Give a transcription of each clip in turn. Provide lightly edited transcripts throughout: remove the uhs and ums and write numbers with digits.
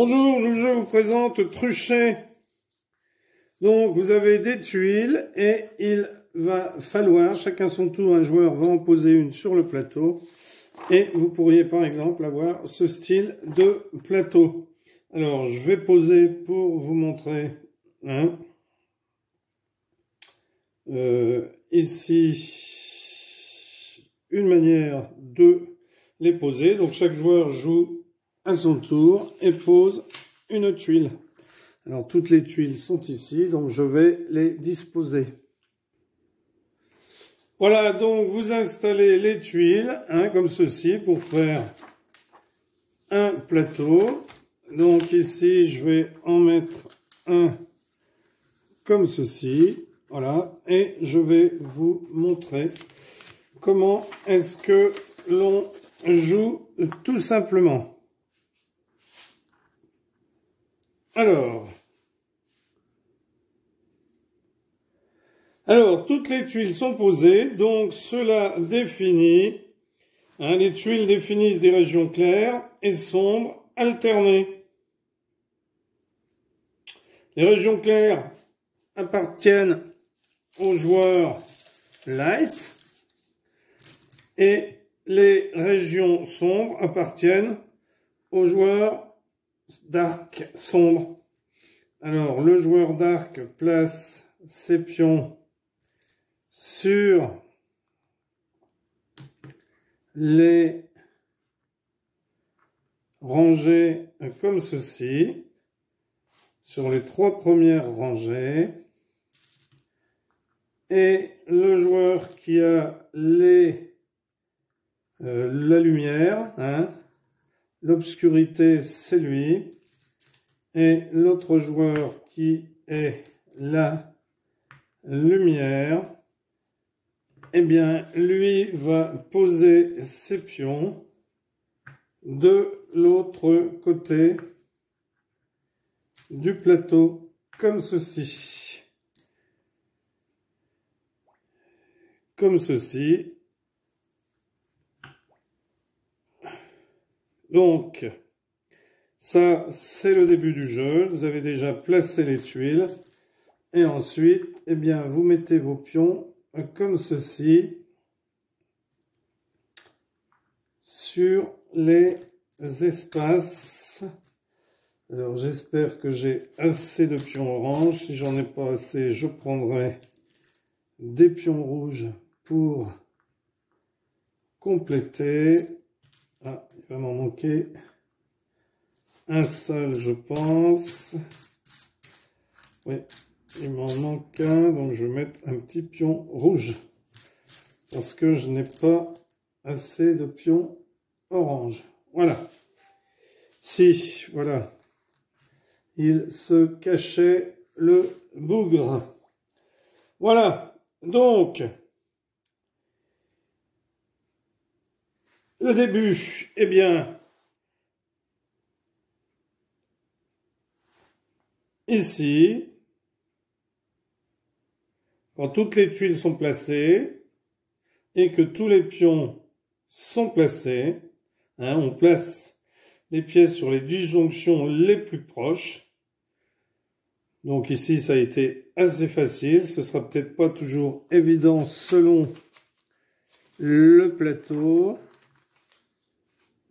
Bonjour, je vous présente Truchet. Donc vous avez des tuiles et il va falloir, chacun son tour, un joueur va en poser une sur le plateau. Et vous pourriez par exemple avoir ce style de plateau. Alors je vais poser pour vous montrer ici une manière de les poser. Donc chaque joueur joue à son tour et pose une tuile. Alors toutes les tuiles sont ici, donc je vais les disposer. Voilà, donc vous installez les tuiles comme ceci pour faire un plateau. Donc ici je vais en mettre un comme ceci, voilà, et je vais vous montrer comment est-ce que l'on joue tout simplement. Alors, toutes les tuiles sont posées, donc cela définit, les tuiles définissent des régions claires et sombres alternées. Les régions claires appartiennent aux joueurs light et les régions sombres appartiennent aux joueurs d'arc sombre. Alors, le joueur d'arc place ses pions sur les rangées comme ceci, sur les 3 premières rangées. Et le joueur qui a la lumière, l'obscurité, c'est lui. Et l'autre joueur qui est la lumière, eh bien, lui va poser ses pions de l'autre côté du plateau, comme ceci. Comme ceci. Donc, ça, c'est le début du jeu. Vous avez déjà placé les tuiles. Et ensuite, eh bien, vous mettez vos pions comme ceci sur les espaces. Alors, j'espère que j'ai assez de pions orange. Si j'en ai pas assez, je prendrai des pions rouges pour compléter. Ah, il va m'en manquer un seul, je pense. Oui, il m'en manque un, donc je vais mettre un petit pion rouge. Parce que je n'ai pas assez de pions orange. Voilà. Si, voilà. Il se cachait le bougre. Voilà. Donc, le début, eh bien, ici, quand toutes les tuiles sont placées et que tous les pions sont placés, on place les pièces sur les disjonctions les plus proches. Donc ici, ça a été assez facile. Ce sera peut-être pas toujours évident selon le plateau.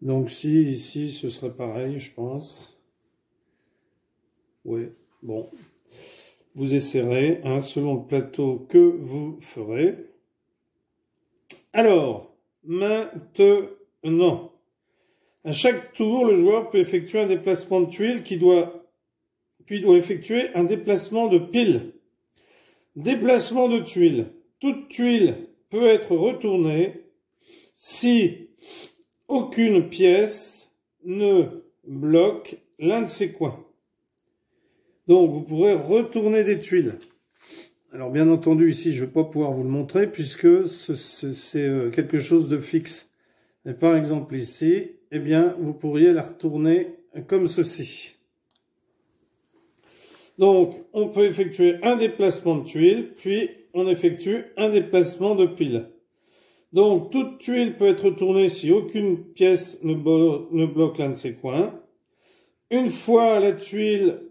Donc si ici, ce serait pareil, je pense. Oui, bon. Vous essaierez, selon le plateau que vous ferez. Alors, maintenant, à chaque tour, le joueur peut effectuer un déplacement de tuiles puis doit effectuer un déplacement de pile. Déplacement de tuiles. Toute tuile peut être retournée si aucune pièce ne bloque l'un de ses coins. Donc, vous pourrez retourner des tuiles. Alors, bien entendu, ici, je ne vais pas pouvoir vous le montrer puisque c'est quelque chose de fixe. Et par exemple, ici, eh bien, vous pourriez la retourner comme ceci. Donc, on peut effectuer un déplacement de tuile, puis on effectue un déplacement de pile. Donc, toute tuile peut être retournée si aucune pièce ne bloque l'un de ses coins. Une fois la tuile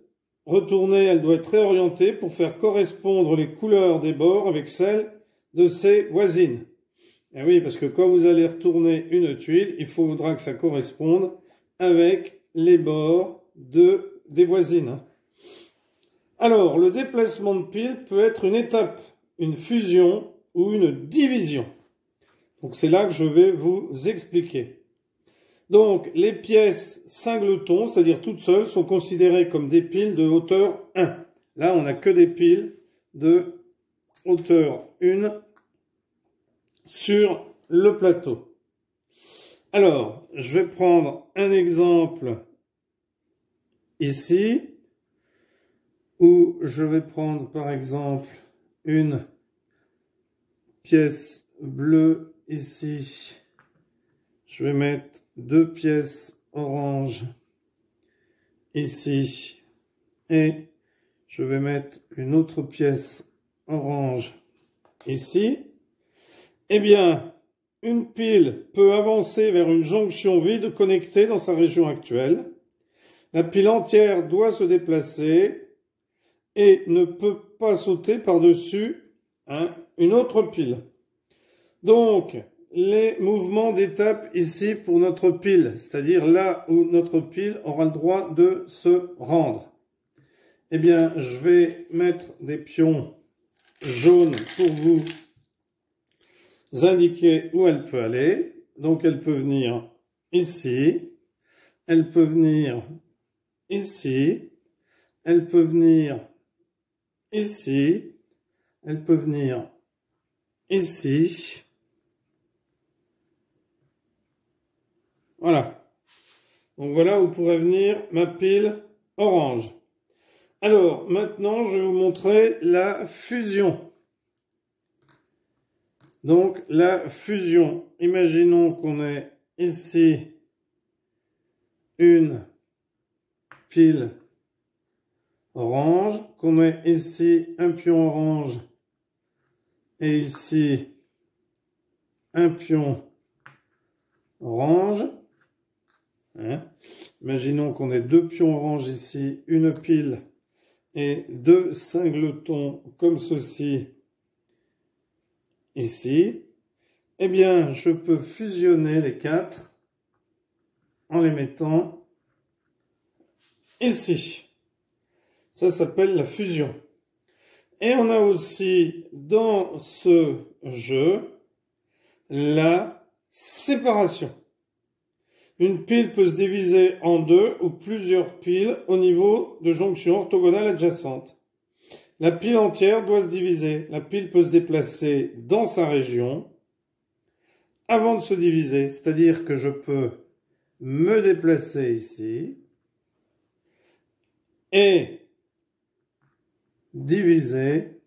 retournée, elle doit être réorientée pour faire correspondre les couleurs des bords avec celles de ses voisines. Et oui, parce que quand vous allez retourner une tuile, il faudra que ça corresponde avec les bords des voisines. Alors, le déplacement de pile peut être une étape, une fusion ou une division. Donc c'est là que je vais vous expliquer. Donc les pièces singletons, c'est-à-dire toutes seules, sont considérées comme des piles de hauteur 1. Là, on n'a que des piles de hauteur 1 sur le plateau. Alors, je vais prendre un exemple ici, où je vais prendre par exemple une pièce bleue ici. Je vais mettre 2 pièces orange ici et je vais mettre une autre pièce orange ici. Eh bien, une pile peut avancer vers une jonction vide connectée dans sa région actuelle. La pile entière doit se déplacer et ne peut pas sauter par-dessus une autre pile. Donc, les mouvements d'étape ici pour notre pile, c'est-à-dire là où notre pile aura le droit de se rendre. Eh bien, je vais mettre des pions jaunes pour vous indiquer où elle peut aller. Donc, elle peut venir ici, elle peut venir ici, elle peut venir ici, elle peut venir ici. Voilà. Donc voilà où pourrait venir ma pile orange. Alors, maintenant, je vais vous montrer la fusion. Donc, la fusion. Imaginons qu'on ait ici une pile orange, qu'on ait ici un pion orange et ici un pion orange. Imaginons qu'on ait 2 pions orange ici, une pile et 2 singletons comme ceci ici. Eh bien, je peux fusionner les 4 en les mettant ici. Ça s'appelle la fusion. Et on a aussi dans ce jeu la séparation. Une pile peut se diviser en 2 ou plusieurs piles au niveau de jonctions orthogonales adjacentes. La pile entière doit se diviser. La pile peut se déplacer dans sa région avant de se diviser. C'est-à-dire que je peux me déplacer ici et diviser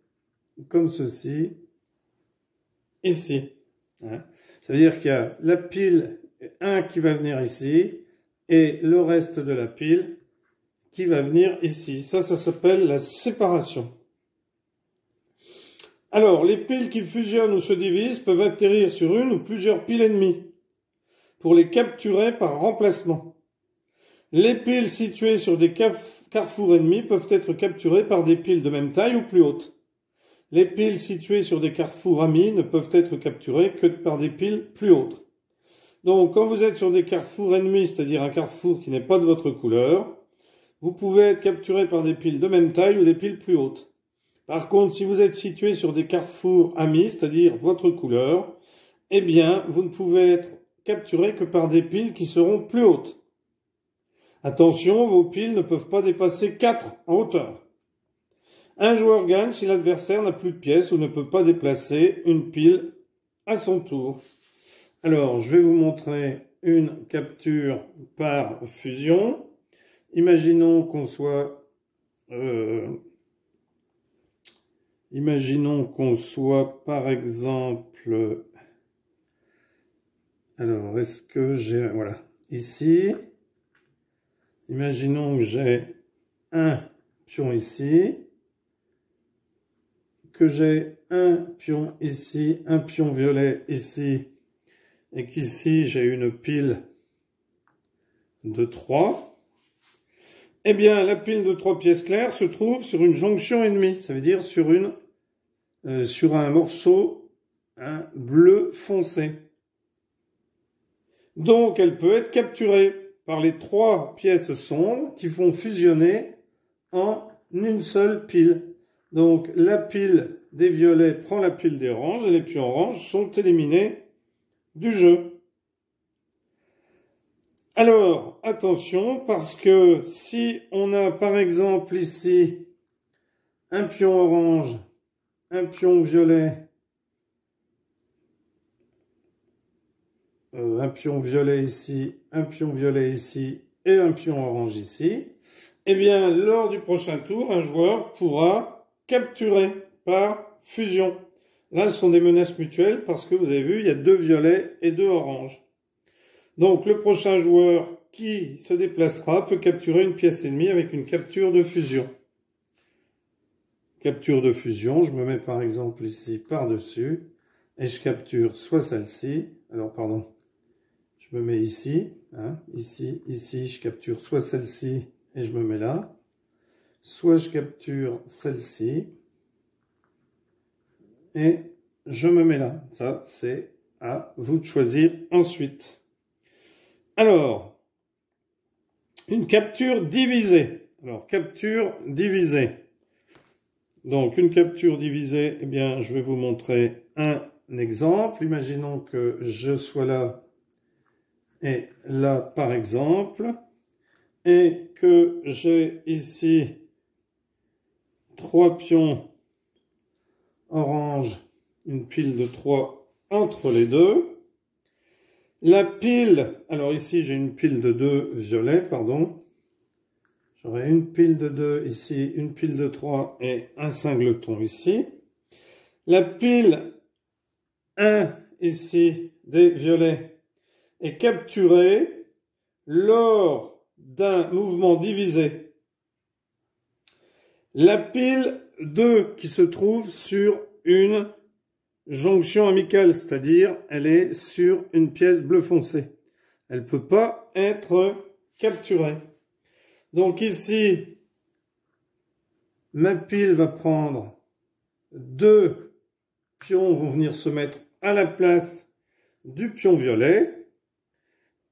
comme ceci ici. Ça veut dire qu'il y a la pile 1 qui va venir ici et le reste de la pile qui va venir ici. Ça s'appelle la séparation. Alors, les piles qui fusionnent ou se divisent peuvent atterrir sur une ou plusieurs piles ennemies pour les capturer par remplacement. Les piles situées sur des carrefours ennemis peuvent être capturées par des piles de même taille ou plus hautes. Les piles situées sur des carrefours amis ne peuvent être capturées que par des piles plus hautes. Donc, quand vous êtes sur des carrefours ennemis, c'est-à-dire un carrefour qui n'est pas de votre couleur, vous pouvez être capturé par des piles de même taille ou des piles plus hautes. Par contre, si vous êtes situé sur des carrefours amis, c'est-à-dire votre couleur, eh bien, vous ne pouvez être capturé que par des piles qui seront plus hautes. Attention, vos piles ne peuvent pas dépasser 4 en hauteur. Un joueur gagne si l'adversaire n'a plus de pièces ou ne peut pas déplacer une pile à son tour. Alors, je vais vous montrer une capture par fusion. Imaginons qu'on soit par exemple, alors est-ce que j'ai, voilà, ici, imaginons que j'ai un pion ici, que j'ai un pion ici, un pion violet ici, et qu'ici j'ai une pile de 3. Eh bien, la pile de 3 pièces claires se trouve sur une jonction ennemie. Ça veut dire sur un morceau bleu foncé. Donc, elle peut être capturée par les 3 pièces sombres qui vont fusionner en une seule pile. Donc, la pile des violets prend la pile des oranges et les pions oranges sont éliminés du jeu. Alors, attention, parce que si on a par exemple ici un pion orange, un pion violet, un pion violet ici, un pion violet ici et un pion orange ici, eh bien, lors du prochain tour, un joueur pourra capturer par fusion. Là, ce sont des menaces mutuelles parce que vous avez vu, il y a 2 violets et 2 oranges. Donc, le prochain joueur qui se déplacera peut capturer une pièce ennemie avec une capture de fusion. Capture de fusion, je me mets par exemple ici par-dessus et je capture soit celle-ci, alors pardon, je me mets ici, ici, je capture soit celle-ci et je me mets là, soit je capture celle-ci et je me mets là. Ça, c'est à vous de choisir ensuite. Alors, une capture divisée. Alors, capture divisée. Donc, une capture divisée, eh bien, je vais vous montrer un exemple. Imaginons que je sois là et là, par exemple, et que j'ai ici 3 pions orange, une pile de 3 entre les deux. La pile, alors ici j'ai une pile de 2 violets, pardon. J'aurai une pile de 2 ici, une pile de 3 et un singleton ici. La pile 1 ici des violets est capturée lors d'un mouvement divisé. La pile 2 qui se trouve sur une jonction amicale, c'est-à-dire elle est sur une pièce bleu foncé. Elle ne peut pas être capturée. Donc ici, ma pile va prendre 2 pions vont venir se mettre à la place du pion violet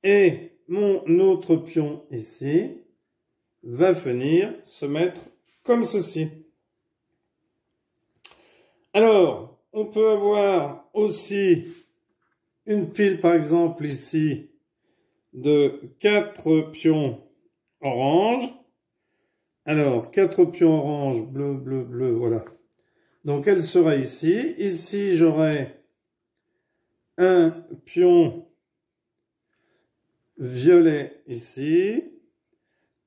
et mon autre pion ici va venir se mettre comme ceci. Alors, on peut avoir aussi une pile, par exemple, ici, de 4 pions orange. Alors, 4 pions orange, bleu, bleu, bleu, voilà. Donc, elle sera ici. Ici, j'aurai un pion violet ici,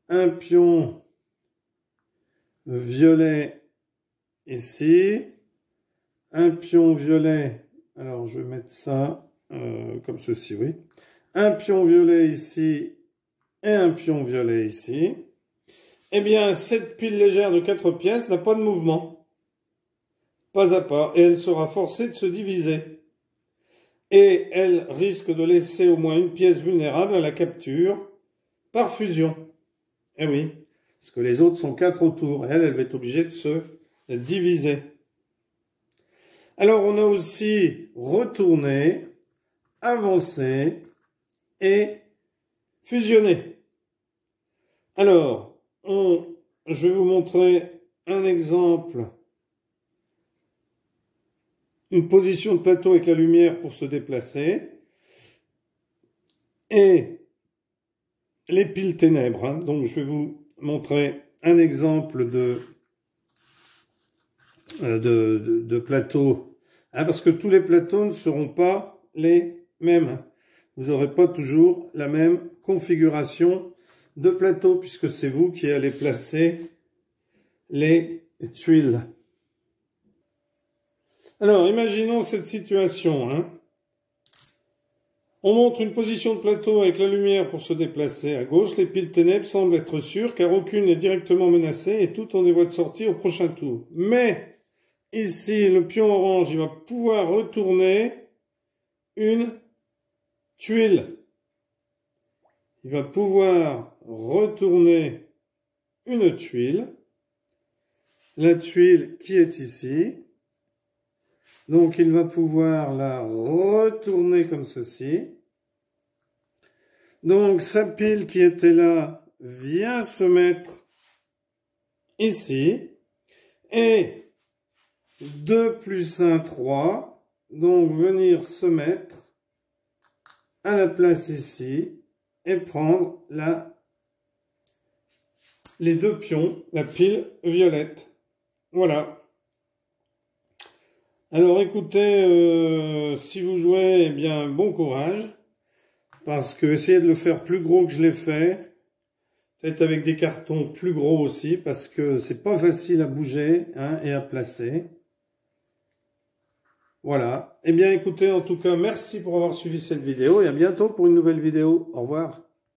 un pion violet ici, un pion violet, alors je vais mettre ça comme ceci, oui. Un pion violet ici et un pion violet ici. Eh bien, cette pile légère de 4 pièces n'a pas de mouvement, pas à pas, et elle sera forcée de se diviser. Et elle risque de laisser au moins une pièce vulnérable à la capture par fusion. Eh oui, parce que les autres sont 4 autour, et elle va être obligée de se diviser. Alors, on a aussi retourné, avancé et fusionné. Alors, je vais vous montrer un exemple. Une position de plateau avec la lumière pour se déplacer. Et les piles ténèbres. Donc, je vais vous montrer un exemple de plateau. Parce que tous les plateaux ne seront pas les mêmes. Vous n'aurez pas toujours la même configuration de plateau, puisque c'est vous qui allez placer les tuiles. Alors, imaginons cette situation. On montre une position de plateau avec la lumière pour se déplacer à gauche. Les piles ténèbres semblent être sûres, car aucune n'est directement menacée et toutes ont des voies de sortie au prochain tour. Mais ici, le pion orange, il va pouvoir retourner une tuile. Il va pouvoir retourner une tuile. La tuile qui est ici. Donc, il va pouvoir la retourner comme ceci. Donc, sa pile qui était là vient se mettre ici. Et 2 plus 1, 3. Donc, venir se mettre à la place ici et prendre les deux pions, la pile violette. Voilà. Alors écoutez, si vous jouez, eh bien bon courage, parce que essayez de le faire plus gros que je l'ai fait, peut-être avec des cartons plus gros aussi, parce que c'est pas facile à bouger hein, et à placer. Voilà. Eh bien écoutez, en tout cas, merci pour avoir suivi cette vidéo et à bientôt pour une nouvelle vidéo. Au revoir.